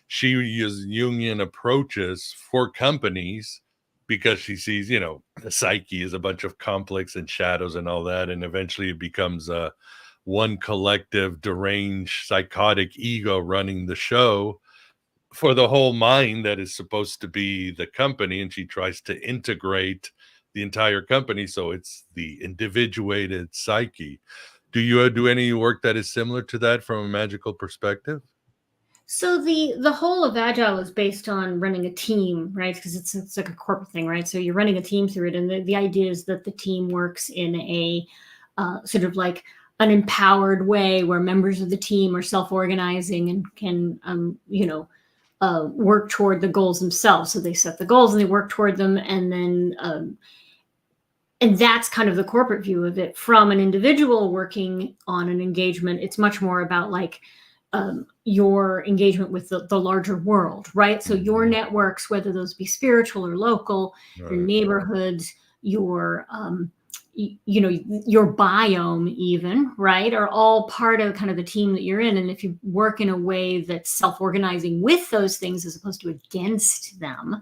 she uses Jungian approaches for companies because she sees, the psyche is a bunch of conflicts and shadows and all that. And eventually it becomes one collective, deranged, psychotic ego running the show for the whole mind that is supposed to be the company. And she tries to integrate the entire company, so it's the individuated psyche. Do you do any work that is similar to that from a magical perspective? So the whole of Agile is based on running a team, right? Because it's like a corporate thing, right? So you're running a team through it, and the idea is that the team works in a sort of like an empowered way where members of the team are self-organizing and can work toward the goals themselves. So they set the goals and they work toward them, and then and that's kind of the corporate view of it. From an individual working on an engagement, it's much more about like your engagement with the larger world, right? So your networks, whether those be spiritual or local, your neighborhoods, your biome even, right, are all part of kind of the team that you're in. And if you work in a way that's self-organizing with those things as opposed to against them,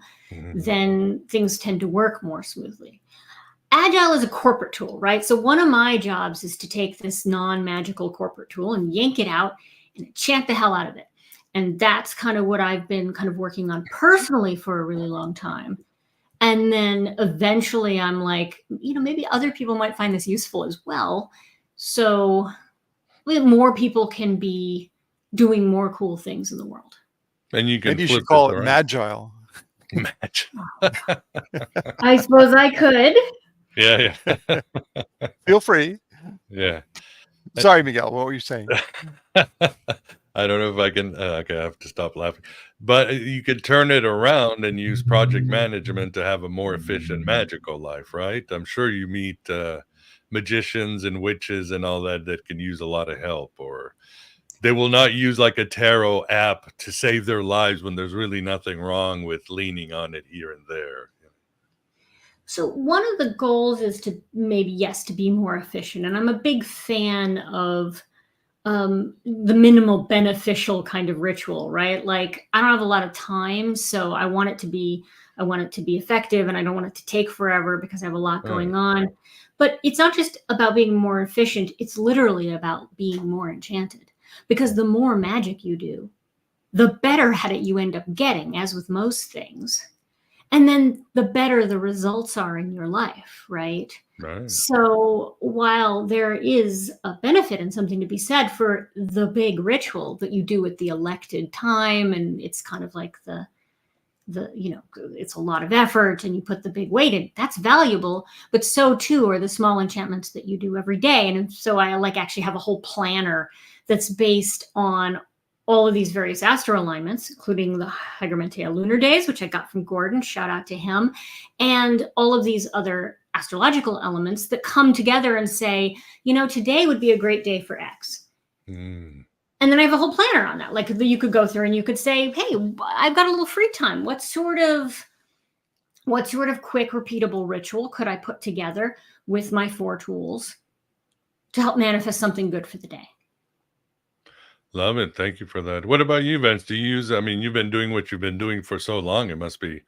then things tend to work more smoothly. Agile is a corporate tool, right? So one of my jobs is to take this non-magical corporate tool and yank it out and enchant the hell out of it. And that's kind of what I've been kind of working on personally for a really long time. And then eventually I'm like, maybe other people might find this useful as well. So more people can be doing more cool things in the world. And you can maybe you should call it Magile. I suppose I could. Yeah. Feel free. Yeah. Sorry, Miguel. What were you saying? I don't know if I can. Okay, I have to stop laughing. But you could turn it around and use project management to have a more efficient magical life, right? I'm sure you meet magicians and witches and all that can use a lot of help, or they will not use like a tarot app to save their lives when there's really nothing wrong with leaning on it here and there. So one of the goals is to to be more efficient. And I'm a big fan of the minimal beneficial kind of ritual, right? Like I don't have a lot of time, so I want it to be effective, and I don't want it to take forever because I have a lot going on. But it's not just about being more efficient. It's literally about being more enchanted, because the more magic you do, the better at it you end up getting, as with most things. And then the better the results are in your life, right? Right. So while there is a benefit and something to be said for the big ritual that you do at the elected time, and it's kind of like it's a lot of effort and you put the big weight in, that's valuable, but so too are the small enchantments that you do every day. And so I like actually have a whole planner that's based on all of these various astro alignments, including the Hygromentea lunar days, which I got from Gordon, shout out to him, and all of these other astrological elements that come together and say, today would be a great day for X. Mm. And then I have a whole planner on that. Like you could go through and you could say, hey, I've got a little free time. What sort of quick, repeatable ritual could I put together with my 4 tools to help manifest something good for the day? Love it. Thank you for that. What about you, Vince? Do you use, I mean, you've been doing what you've been doing for so long. It must be,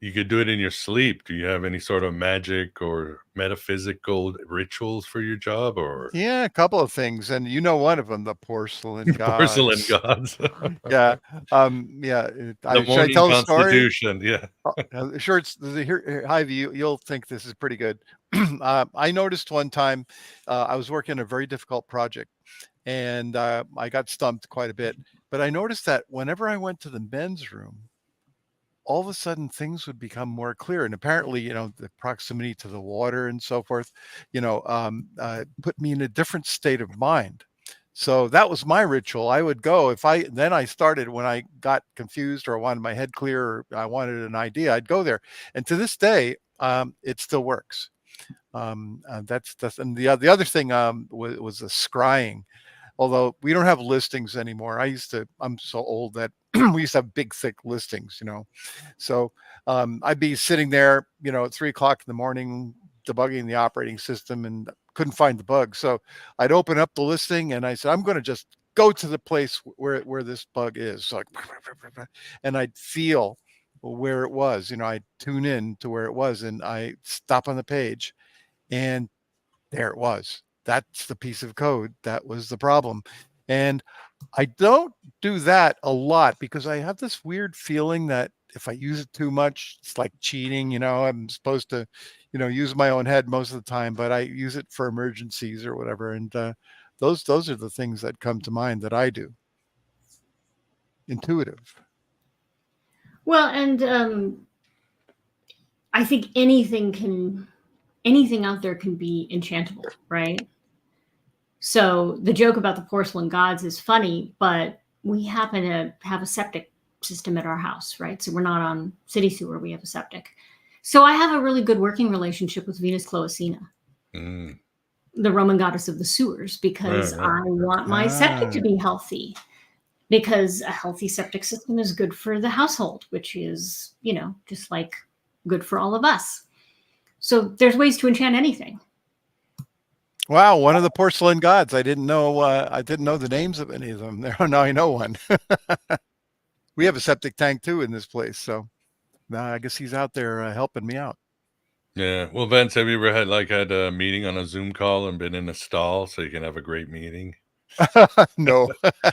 you could do it in your sleep. Do you have any sort of magic or metaphysical rituals for your job, or Yeah, a couple of things, and one of them, the porcelain porcelain gods. gods? Yeah, yeah. The Should I morning tell the story? constitution. Yeah. Sure. It's here, Ivy. You'll think this is pretty good. I noticed one time I was working on a very difficult project, and I got stumped quite a bit. But I noticed that whenever I went to the men's room, all of a sudden things would become more clear. And apparently, the proximity to the water and so forth, put me in a different state of mind. So that was my ritual. I would go then I started when I got confused or wanted my head clear, or I wanted an idea, I'd go there. And to this day, it still works. That's and the other thing was the scrying. Although we don't have listings anymore. I'm so old that we used to have big, thick listings, So I'd be sitting there, at 3:00 in the morning, debugging the operating system and couldn't find the bug. So I'd open up the listing and I said, I'm going to just go to the place where this bug is. So and I'd feel where it was, I'd tune in to where it was and I stop on the page and there it was. That's the piece of code that was the problem. And I don't do that a lot because I have this weird feeling that if I use it too much, it's like cheating. I'm supposed to, use my own head most of the time, but I use it for emergencies or whatever. And those are the things that come to mind that I do. Intuitive. Well, and I think anything out there can be enchantable, right? So the joke about the porcelain gods is funny, but we happen to have a septic system at our house, right? So we're not on city sewer, we have a septic. So I have a really good working relationship with Venus Cloacina, the Roman goddess of the sewers, because I want my septic to be healthy, because a healthy septic system is good for the household, which is, just like good for all of us. So there's ways to enchant anything. Wow, one of the porcelain gods. I didn't know the names of any of them. Now I know one. We have a septic tank too in this place, so I guess he's out there helping me out. Yeah. Well, Vince, have you ever had a meeting on a Zoom call and been in a stall so you can have a great meeting? No.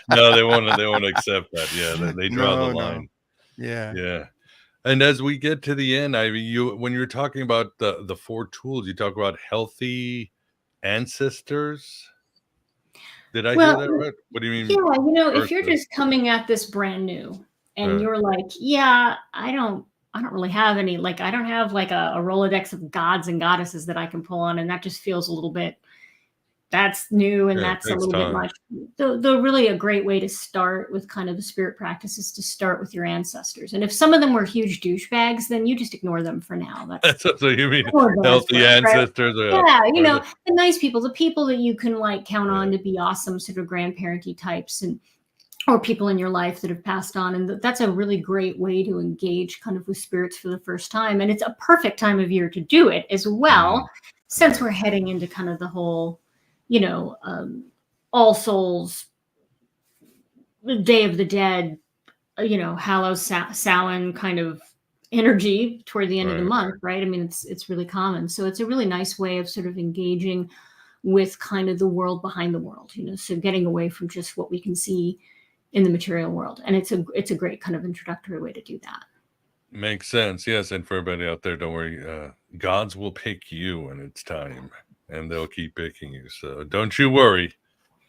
No, they won't accept that. Yeah, they draw the line. No. Yeah. Yeah. And as we get to the end, Ivy, when you're talking about the 4 tools, you talk about healthy ancestors. Did I hear that right? What do you mean? Yeah, if you're just coming at this brand new and you're like, yeah, I don't really have any, like, I don't have like a Rolodex of gods and goddesses that I can pull on. And that just feels a little bit, that's new and that's a little bit much. The really a great way to start with kind of the spirit practice is to start with your ancestors. And if some of them were huge douchebags, then you just ignore them for now. So you mean healthy ancestors? Right? Yeah, the nice people, the people that you can like count on to be awesome sort of grandparenty types or people in your life that have passed on. And that's a really great way to engage kind of with spirits for the first time. And it's a perfect time of year to do it as well, since we're heading into kind of the whole, All Souls, Day of the Dead, Hallow Samhain kind of energy toward the end of the month, right? I mean, it's really common. So it's a really nice way of sort of engaging with kind of the world behind the world, so getting away from just what we can see in the material world. And it's a great kind of introductory way to do that. Makes sense. Yes. And for everybody out there, don't worry. Gods will pick you when it's time, and they'll keep picking you. So don't you worry.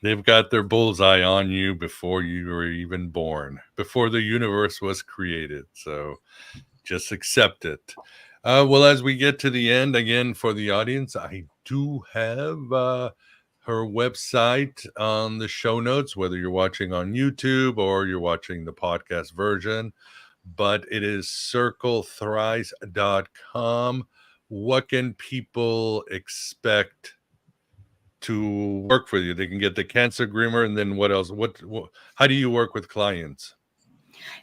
They've got their bullseye on you before you were even born, before the universe was created. So just accept it. Well, as we get to the end, again, for the audience, I do have her website on the show notes, whether you're watching on YouTube or you're watching the podcast version. But it is circlethrice.com. What can people expect to work for you? They can get the Cancer Grimoire, and then what else? How do you work with clients?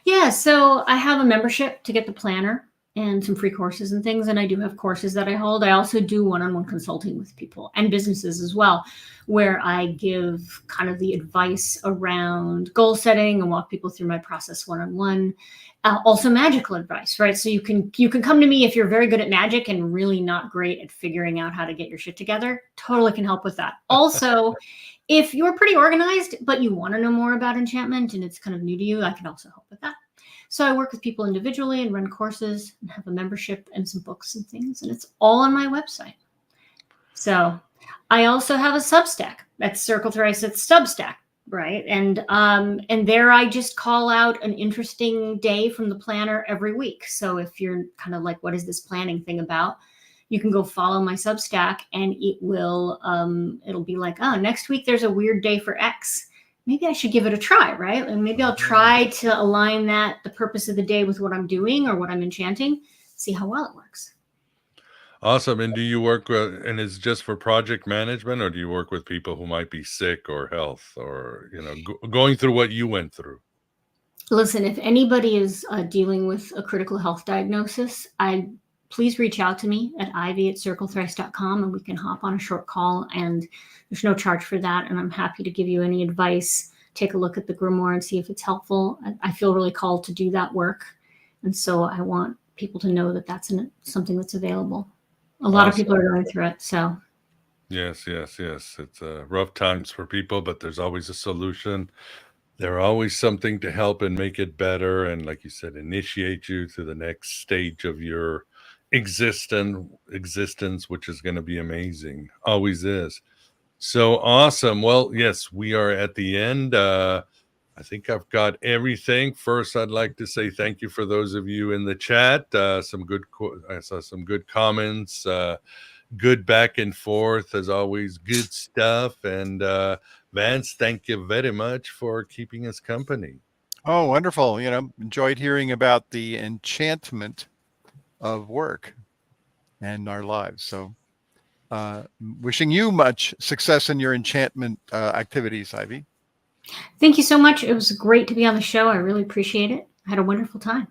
Yeah, so I have a membership to get the planner and some free courses and things, and I do have courses that I hold. I also do one-on-one consulting with people and businesses as well, where I give kind of the advice around goal setting and walk people through my process one-on-one. Also magical advice, right? So you can come to me if you're very good at magic and really not great at figuring out how to get your shit together. Totally can help with that. Also, if you're pretty organized, but you want to know more about enchantment and it's kind of new to you, I can also help with that. So I work with people individually and run courses and have a membership and some books and things, and it's all on my website. So I also have a Substack. That's Circle Thrice. It's Substack, right? And there I just call out an interesting day from the planner every week. So if you're kind of like, what is this planning thing about? You can go follow my Substack, and it will it'll be like, oh, next week there's a weird day for X. Maybe I should give it a try, right? And maybe I'll try to align the purpose of the day with what I'm doing or what I'm enchanting, see how well it works. Awesome. And do you work and is just for project management, or do you work with people who might be sick or health, or going through what you went through? Listen, if anybody is dealing with a critical health diagnosis, please reach out to me at ivy@circlethrice.com, and we can hop on a short call, and there's no charge for that. And I'm happy to give you any advice, take a look at the grimoire and see if it's helpful. I feel really called to do that work. And so I want people to know that that's something that's available. A lot of people are going through it. So yes. It's rough times for people, but there's always a solution. There's always something to help and make it better. And like you said, initiate you to the next stage of your existence, which is going to be amazing. Always is. So awesome. Well, yes, we are at the end. I think I've got everything. First, I'd like to say thank you for those of you in the chat. I saw some good comments, good back and forth, as always, good stuff. And Vance, thank you very much for keeping us company. Oh, wonderful. Enjoyed hearing about the enchantment of work and our lives. So wishing you much success in your enchantment activities, Ivy. Thank you so much. It was great to be on the show. I really appreciate it. I had a wonderful time.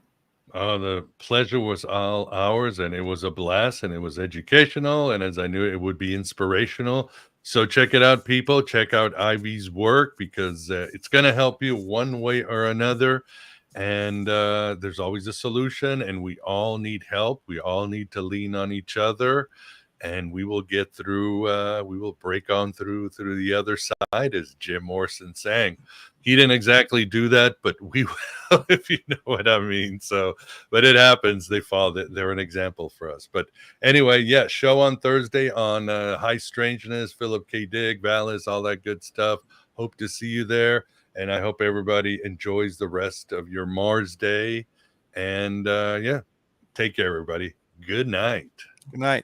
Oh, the pleasure was all ours, and it was a blast, and it was educational, and as I knew, it would be inspirational. So check it out, people. Check out Ivy's work, because it's going to help you one way or another. And there's always a solution, and we all need help. We all need to lean on each other, and we will get through. We will break on through the other side, as Jim Morrison sang. He didn't exactly do that, but we will, if you know what I mean. So, but it happens. They fall. They're an example for us. But anyway, yeah, show on Thursday on High Strangeness, Philip K. Dick, Valis, all that good stuff. Hope to see you there. And I hope everybody enjoys the rest of your Mars Day. And yeah, take care, everybody. Good night. Good night.